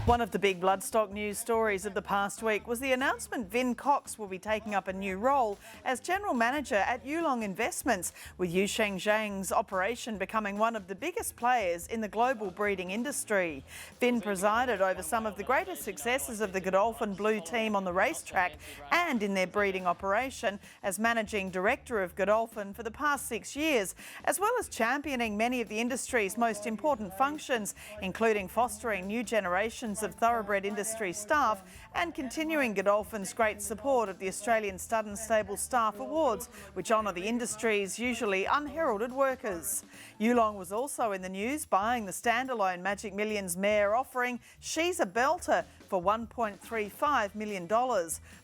One of the big bloodstock news stories of the past week was the announcement Vin Cox will be taking up a new role as General Manager at Yulong Investments, with Yusheng Zhang's operation becoming one of the biggest players in the global breeding industry. Vin presided over some of the greatest successes of the Godolphin Blue team on the racetrack and in their breeding operation as Managing Director of Godolphin for the past 6 years, as well as championing many of the industry's most important functions, including fostering new generations of thoroughbred industry staff and continuing Godolphin's great support of the Australian Stud and Stable Staff Awards, which honour the industry's usually unheralded workers. Yulong was also in the news buying the standalone Magic Millions mare offering She's a Belter for $1.35 million.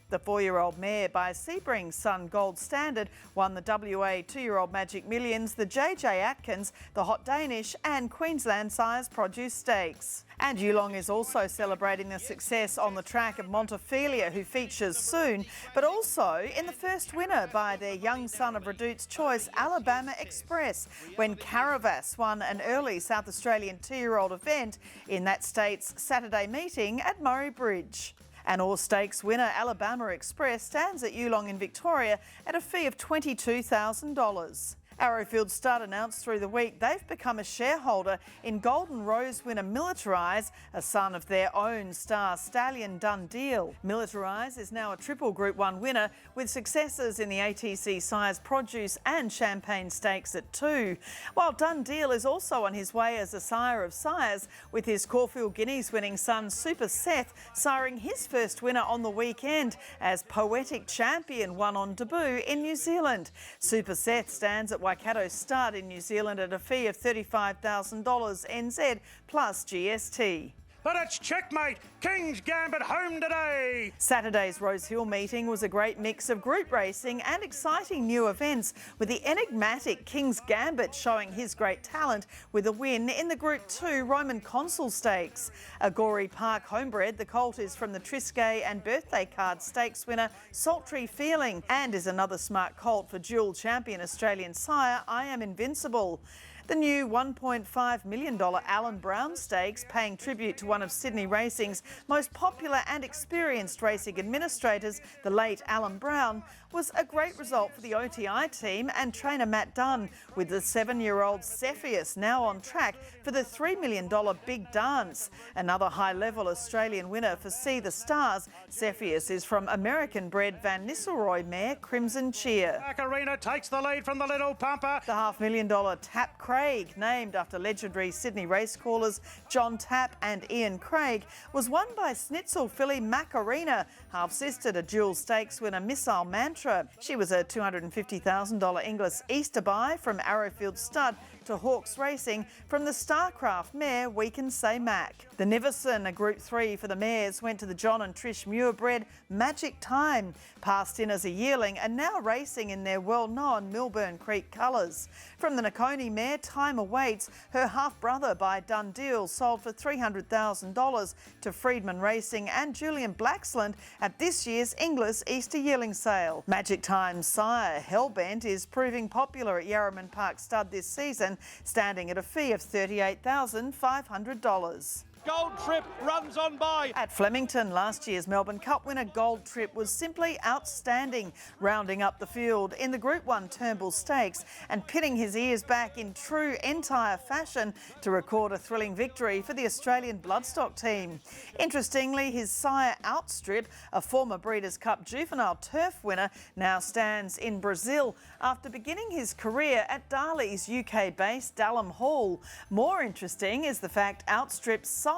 The 4-year-old mare by Sebring's son Gold Standard won the WA 2-year-old Magic Millions, the JJ Atkins, the Hot Danish and Queensland Sires Produce Stakes. And Yulong is also celebrating the success on the track of Montefilia, who features soon, but also in the first winner by their young son of Redout's choice, Alabama Express, when Caravas won an early South Australian 2-year-old event in that state's Saturday meeting at Murray Bridge. And All Stakes winner Alabama Express stands at Yulong in Victoria at a fee of $22,000. Arrowfield Stud announced through the week they've become a shareholder in Golden Rose winner Militarize, a son of their own star stallion Dundeel. Militarize is now a triple Group 1 winner with successes in the ATC Sires Produce and Champagne Stakes at 2, while Dundeel is also on his way as a sire of sires, with his Caulfield Guineas winning son Super Seth siring his first winner on the weekend as Poetic Champion won on debut in New Zealand. Super Seth stands at Waikato Stud in New Zealand at a fee of $35,000 NZ plus GST. But it's checkmate! King's Gambit home today! Saturday's Rose Hill meeting was a great mix of group racing and exciting new events, with the enigmatic King's Gambit showing his great talent with a win in the Group 2 Roman Consul Stakes. A Gorey Park homebred, the colt is from the Triscay and Birthday Card Stakes winner Sultry Feeling and is another smart colt for dual champion Australian sire I Am Invincible. The new $1.5 million Alan Brown Stakes, paying tribute to one of Sydney racing's most popular and experienced racing administrators, the late Alan Brown, was a great result for the OTI team and trainer Matt Dunn, with the 7-year-old Cepheus now on track for the $3 million Big Dance. Another high-level Australian winner for See the Stars, Cepheus is from American-bred Van Nistelrooy mare Crimson Cheer. Arena takes the lead from the Little Pumper. The $500,000 Tap Craig, named after legendary Sydney race callers John Tapp and Ian Craig, was won by Snitzel filly Macarena, half-sister to dual stakes winner Missile Mantra. She was a $250,000 Inglis Easter buy from Arrowfield Stud to Hawkes Racing from the Starcraft mare We Can Say Mac. The Niverson, a Group 3 for the mares, went to the John and Trish Muir-bred Magic Time, passed in as a yearling and now racing in their well-known Milburn Creek colours. From the Nakoni mare Time Awaits, her half-brother by Dundeel sold for $300,000 to Freedman Racing and Julian Blaxland at this year's Inglis Easter yearling sale. Magic Time's sire Hellbent is proving popular at Yarraman Park Stud this season, standing at a fee of $38,500. Gold Trip runs on by. At Flemington, last year's Melbourne Cup winner Gold Trip was simply outstanding, rounding up the field in the Group 1 Turnbull Stakes and pinning his ears back in true entire fashion to record a thrilling victory for the Australian Bloodstock team. Interestingly, his sire Outstrip, a former Breeders' Cup juvenile turf winner, now stands in Brazil after beginning his career at Darley's UK-based Dalham Hall. More interesting is the fact Outstrip's sire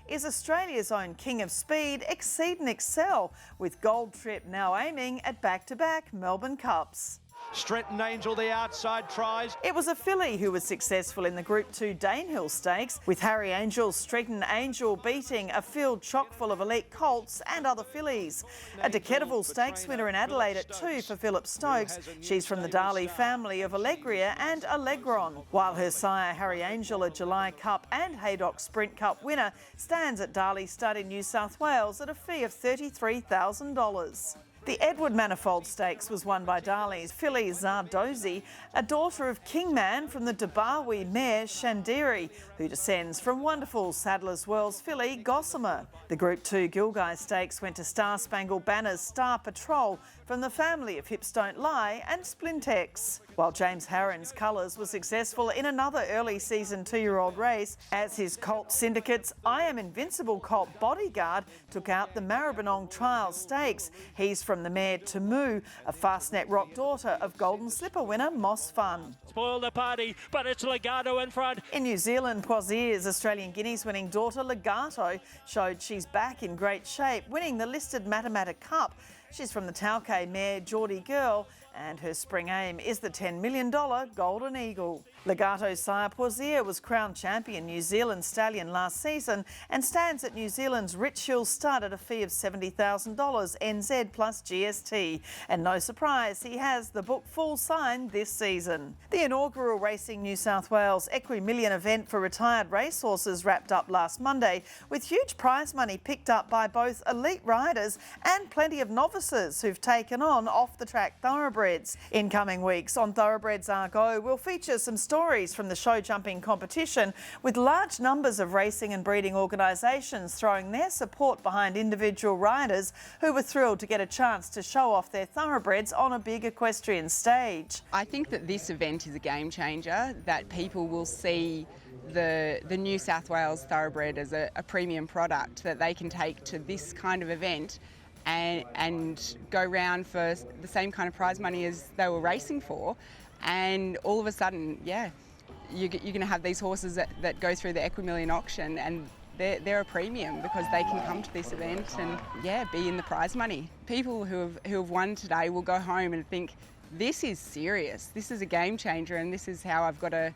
is Australia's own King of Speed, Exceed and Excel, with Gold Trip now aiming at back-to-back Melbourne Cups. Stretton Angel, the outside tries. It was a filly who was successful in the Group 2 Danehill Stakes, with Harry Angel's Stretton Angel beating a field chock full of elite colts and other fillies. A Decadival Stakes winner in Adelaide at 2 for Philip Stokes. She's from the Darley family of Allegria and Allegron, while her sire Harry Angel, a July Cup and Haydock Sprint Cup winner, stands at Darley Stud in New South Wales at a fee of $33,000. The Edward Manifold Stakes was won by Darley's filly Zardozi, a daughter of Kingman from the Dabawi mare Shandiri, who descends from wonderful Sadler's Wells filly Gossamer. The Group 2 Gilgai Stakes went to Star Spangled Banner's Star Patrol from the family of Hips Don't Lie and Splintex, while James Harron's Colours was successful in another early season 2-year-old race as his colt syndicate's I Am Invincible colt Bodyguard took out the Maribyrnong Trial Stakes. He's from the mare Tamu, a Fastnet Rock daughter of Golden Slipper winner Moss Fun. Spoil the party, but it's Legato in front. In New Zealand, Poisier's Australian Guineas winning daughter Legato showed she's back in great shape, winning the listed Matamata Cup. She's from the Tauke mare Geordie Girl, and her spring aim is the $10 million Golden Eagle. Legato's sire Poisier was crowned champion New Zealand stallion last season and stands at New Zealand's Rich Hill stud at a fee of $70,000 NZ plus GST. And no surprise, he has the book full signed this season. The inaugural Racing New South Wales Equimillion event for retired racehorses wrapped up last Monday with huge prize money picked up by both elite riders and plenty of novices who've taken on off-the-track thoroughbreds. In coming weeks on Thoroughbreds Go, we'll feature some stories from the show jumping competition, with large numbers of racing and breeding organisations throwing their support behind individual riders who were thrilled to get a chance to show off their thoroughbreds on a big equestrian stage. I think that this event is a game changer, that people will see the New South Wales thoroughbred as a premium product that they can take to this kind of event and go round for the same kind of prize money as they were racing for. And all of a sudden, yeah, you're going to have these horses that go through the Equimillion auction, and they're a premium because they can come to this event and, yeah, be in the prize money. People who have won today will go home and think, this is serious, this is a game changer, and this is how I've got to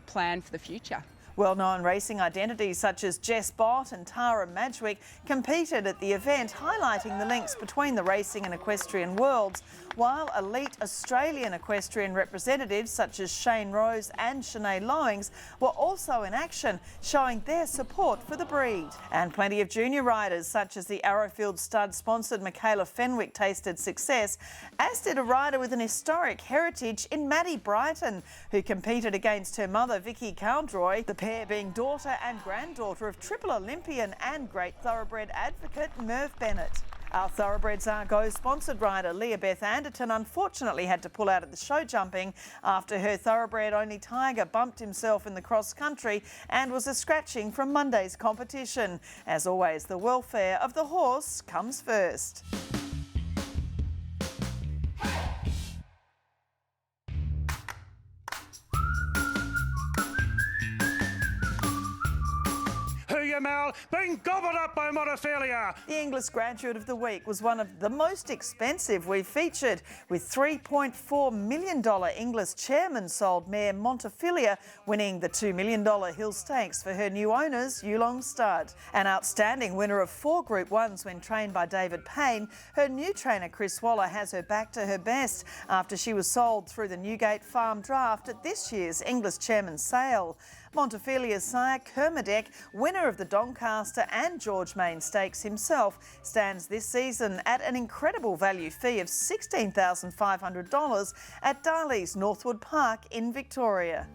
plan for the future. Well-known racing identities such as Jess Bott and Tara Madgwick competed at the event, highlighting the links between the racing and equestrian worlds, while elite Australian equestrian representatives such as Shane Rose and Sinead Lowings were also in action, showing their support for the breed. And plenty of junior riders such as the Arrowfield stud-sponsored Michaela Fenwick tasted success, as did a rider with an historic heritage in Maddie Brighton, who competed against her mother Vicky Cowdroy, the pair being daughter and granddaughter of Triple Olympian and great thoroughbred advocate Merv Bennett. Our Thoroughbreds Go sponsored rider Leah Beth Anderton unfortunately had to pull out at the show jumping after her thoroughbred only Tiger bumped himself in the cross country and was a scratching from Monday's competition. As always, the welfare of the horse comes first. Mel, being gobbled up by Montefilia. The English Graduate of the Week was one of the most expensive we've featured, with $3.4 million English Chairman sold mare Montefilia winning the $2 million Hill Stakes for her new owners, Yulong Stud. An outstanding winner of 4 Group 1s when trained by David Payne, her new trainer Chris Waller has her back to her best after she was sold through the Newgate Farm Draft at this year's English Chairman's sale. Montefilia's sire, Kermadec, winner of the Doncaster and George Main Stakes himself, stands this season at an incredible value fee of $16,500 at Darley's Northwood Park in Victoria.